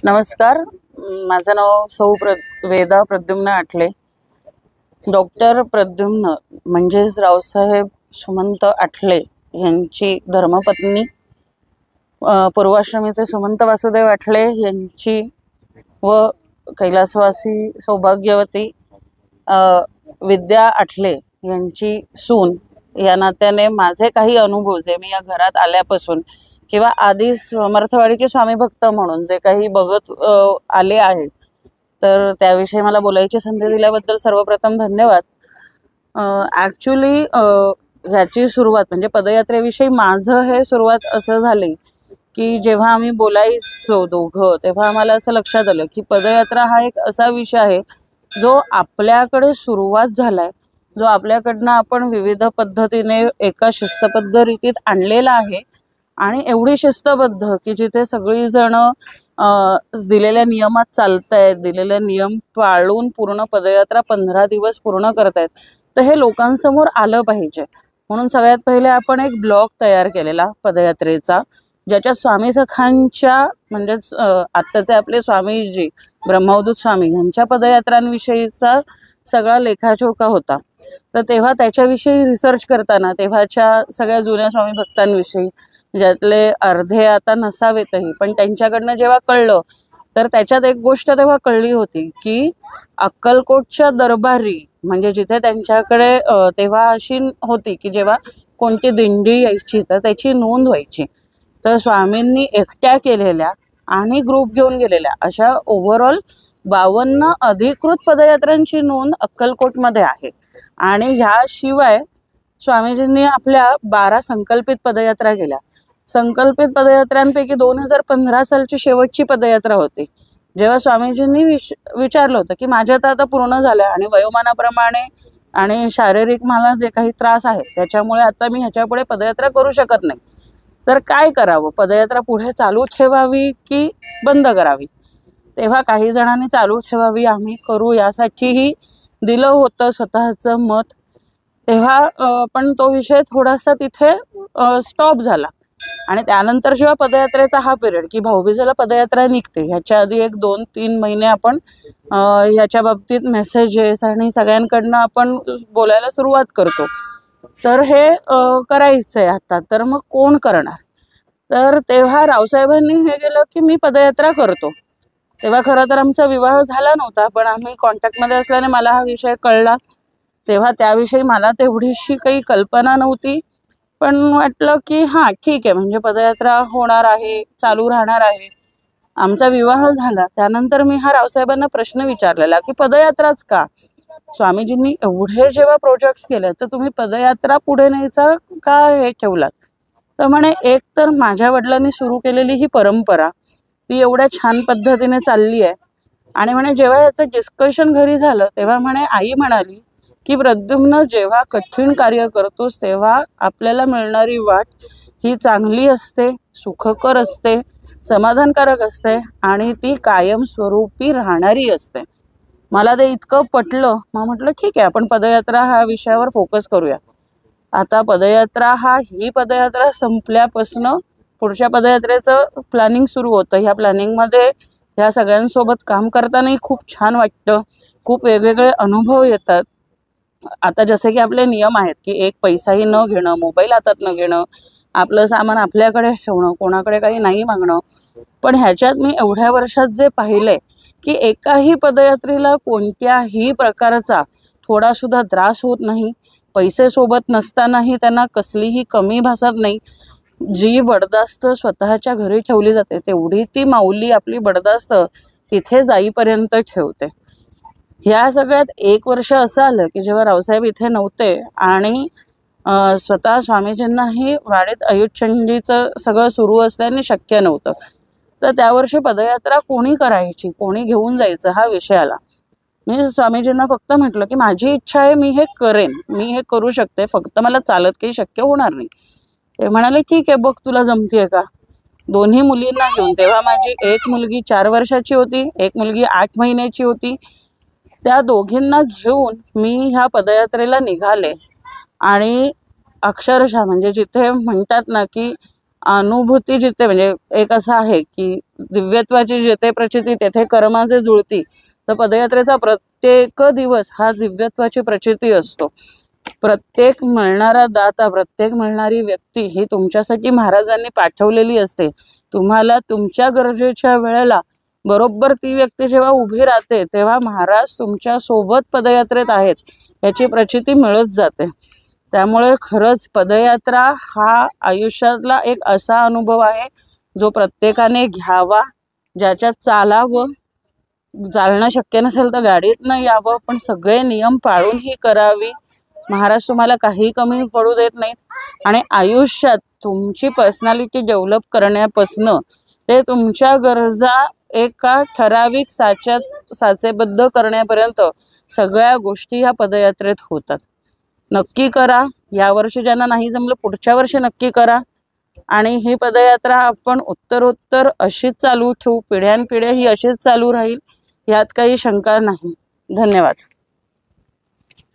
नमस्कार. माझं नाव वेदा प्रद्युम्न आठले. डॉक्टर प्रद्युम्न म्हणजेच रावसाहेब सुमंत आठले यांची धर्मपत्नी, पूर्वाश्रमीचे सुमंत वासुदेव आठले यांची व कैलासवासी सौभाग्यवती विद्या आठले यांची सून या नात्याने माझे काही अनुभव जे मी या घरात आल्यापासून किंवा आधी समर्थवाडीचे स्वामी भक्त म्हणून जे काही बघत आले आहे, तर त्याविषयी मला बोलायची संधी दिल्याबद्दल सर्वप्रथम धन्यवाद. ॲक्च्युली ह्याची सुरुवात म्हणजे पदयात्रेविषयी माझं हे सुरुवात असं झाली की जेव्हा आम्ही बोलायचो दोघं, तेव्हा आम्हाला असं लक्षात आलं की पदयात्रा हा एक असा विषय आहे जो आपल्याकडे सुरुवात झालाय, जो आपल्याकडनं आपण विविध पद्धतीने एका शिस्तबद्ध रीतीत आणलेला आहे आणि एवढी शिस्तबद्ध की जिथे सगळीजण दिलेल्या नियमात चालतायत, दिलेले नियम पाळून पूर्ण पदयात्रा 15 दिवस पूर्ण करतायत. तर हे लोकांसमोर आलं पाहिजे म्हणून सगळ्यात पहिले आपण एक ब्लॉग तयार केलेला पदयात्रेचा, ज्याच्यात स्वामी सखांच्या म्हणजेच आत्ताचे आपले स्वामीजी ब्रह्मवदूत स्वामी यांच्या पदयात्रांविषयीचा सगळा लेखाजोखा होता. तर तेव्हा त्याच्याविषयी रिसर्च करताना तेव्हाच्या सगळ्या जुन्या स्वामी भक्तांविषयी, ज्यातले अर्धे आता नसावेतही, पण त्यांच्याकडनं जेव्हा कळलं तर त्याच्यात एक गोष्ट तेव्हा कळली होती की अक्कलकोटच्या दरबारी म्हणजे जिथे त्यांच्याकडे तेव्हा अशी होती की जेव्हा कोणती दिंडी यायची तर त्याची नोंद व्हायची. तर स्वामींनी एकट्या केलेल्या आणि ग्रुप घेऊन गेलेल्या अशा ओव्हरऑल 52 अधिकृत पदयात्रांची नोंद अक्कलकोटमध्ये आहे. आणि ह्याशिवाय स्वामीजींनी आपल्या 12 संकल्पित पदयात्रा केल्या. संकल्पित पदयात्रांपैकी 2015 सालची शेवटची पदयात्रा होती, जेव्हा स्वामीजींनी विचारलं होतं की माझ्या आता पूर्ण झालं आणि वयोमानाप्रमाणे आणि शारीरिक मला जे काही त्रास आहे त्याच्यामुळे आता मी ह्याच्यापुढे पदयात्रा करू शकत नाही, तर काय करावं, पदयात्रा पुढे चालू ठेवावी की बंद करावी. तेव्हा काही जणांनी चालू ठेवावी, आम्ही करू यासाठीही दिलं होतं स्वतःचं मत. तेव्हा पण तो विषय थोडासा तिथे स्टॉप झाला. आणि त्यानंतर जेव्हा पदयात्रेचा हा पिरियड की भाऊबीजेला पदयात्रा निघते ह्याच्या आधी 1-2-3 महिने आपण ह्याच्या बाबतीत मेसेजेस आणि सगळ्यांकडनं आपण बोलायला सुरुवात करतो. तर हे करायचंय आता, तर मग कोण करणार. तर तेव्हा रावसाहेबांनी हे केलं की मी पदयात्रा करतो. तेव्हा खरं तर आमचा विवाह झाला नव्हता, पण आम्ही कॉन्टॅक्टमध्ये असल्याने मला हा विषय कळला. तेव्हा त्याविषयी मला तेवढीशी काही कल्पना नव्हती, पण वाटलं की हां ठीक आहे, म्हणजे पदयात्रा होणार आहे, चालू राहणार आहे. आमचा विवाह झाला त्यानंतर मी हा रावसाहेबांना प्रश्न विचारलेला की पदयात्राच का, स्वामीजींनी एवढे जेव्हा प्रोजेक्ट्स केले तर तुम्ही पदयात्रा पुढे न्यायचा का हे ठेवलात. तर म्हणे एक तर माझ्या वडिलांनी सुरू केलेली ही परंपरा ती एवढ्या छान पद्धतीने चालली आहे. आणि म्हणे जेव्हा ह्याचं डिस्कशन घरी झालं तेव्हा म्हणे आई म्हणाली की प्रद्युम्न, जेव्हा कठीण कार्य करतोस तेव्हा आपल्याला मिळणारी वाट ही चांगली असते, सुखकर असते, समाधानकारक असते आणि ती कायमस्वरूपी राहणारी असते. मला ते इतकं पटलं. मग म्हटलं ठीक आहे, आपण पदयात्रा ह्या विषयावर फोकस करूया. आता पदयात्रा ही पदयात्रा संपल्यापासून पुढच्या पदयात्रेचं प्लॅनिंग सुरू होतं. ह्या प्लॅनिंगमध्ये ह्या सगळ्यांसोबत काम करतानाही खूप छान वाटतं, खूप वेगवेगळे अनुभव येतात. आता जसे की आपले नियम आहेत की एक पैसाही न घेणं, मोबाईल हातात न घेणं, आपलं सामान आपल्याकडे ठेवणं, कोणाकडे काही नाही मागणं. पण ह्याच्यात मी एवढ्या वर्षात जे पाहिलंय की एकाही पदयात्रेला कोणत्याही प्रकारचा थोडासुद्धा त्रास होत नाही. पैसे सोबत नसतानाही त्यांना कसलीही कमी भासत नाही. जी बडदास्त स्वतःच्या घरी ठेवली जाते तेवढी ती माऊली आपली बडदास्त तिथे जाईपर्यंत ठेवते. ह्या सगळ्यात 1 वर्ष असं आलं की जेव्हा रावसाहेब इथे नव्हते आणि स्वतः स्वामीजींनाही वाडीत अयुतचंडीचं सगळं सुरू असल्याने शक्य नव्हतं. तर त्या वर्षी पदयात्रा कोणी करायची, कोणी घेऊन जायचं हा विषय आला. मी स्वामीजींना फक्त म्हटलं की माझी इच्छा आहे, मी हे करेन, मी हे करू शकते, फक्त मला चालत काही शक्य होणार नाही. ते म्हणाले ठीक आहे, बघ तुला जमतीये का. दोन्ही मुलींना घेऊन, तेव्हा माझी एक मुलगी 4 वर्षाची होती, एक मुलगी 8 महिन्याची होती. त्या दोघींना घेऊन मी ह्या पदयात्रेला निघाले. आणि अक्षरशः म्हणजे जिथे म्हणतात ना की अनुभूती जिथे म्हणजे एक असं आहे की दिव्यत्वाची जिथे प्रचिती तेथे कर्माचे जुळती, तर पदयात्रेचा प्रत्येक दिवस हा दिव्यत्वाची प्रचिती असतो। प्रत्येक मिळणारा दाता, प्रत्येक मिळणारी व्यक्ती ही तुमच्यासाठी महाराजांनी पाठवलेली असते। तुम्हाला तुमच्या गरजेच्या वेळेला बरोबर ती व्यक्ती जेव्हा उभी राहते तेव्हा महाराज तुमच्या सोबत पदयात्रेत आहेत याची प्रचिती मिळत जाते। त्यामुळे खरंच पदयात्रा हा आयुष्यातला एक असा अनुभव आहे जो प्रत्येकाने घ्यावा, ज्याच्यात चालावं, चालणं शक्य नसेल तर गाडीतनं यावं, पण सगळे नियम पाळून ही करावी। महाराज तुम्हाला काही कमी पडू देत नाहीत आणि आयुष्यात तुमची पर्सनॅलिटी डेव्हलप करण्यापासून ते तुमच्या गरजा एका ठराविक साच्यात साचेबद्ध करण्यापर्यंत सगळ्या गोष्टी ह्या पदयात्रेत होतात। नक्की करा, यावर्षी ज्यांना नाही जमलं पुढच्या वर्षी नक्की करा आणि ही पदयात्रा आपण उत्तरोत्तर अशीच चालू ठेवू, पिढ्यानपिढ्या ही अशीच चालू राहील, यात काही शंका नाही। धन्यवाद।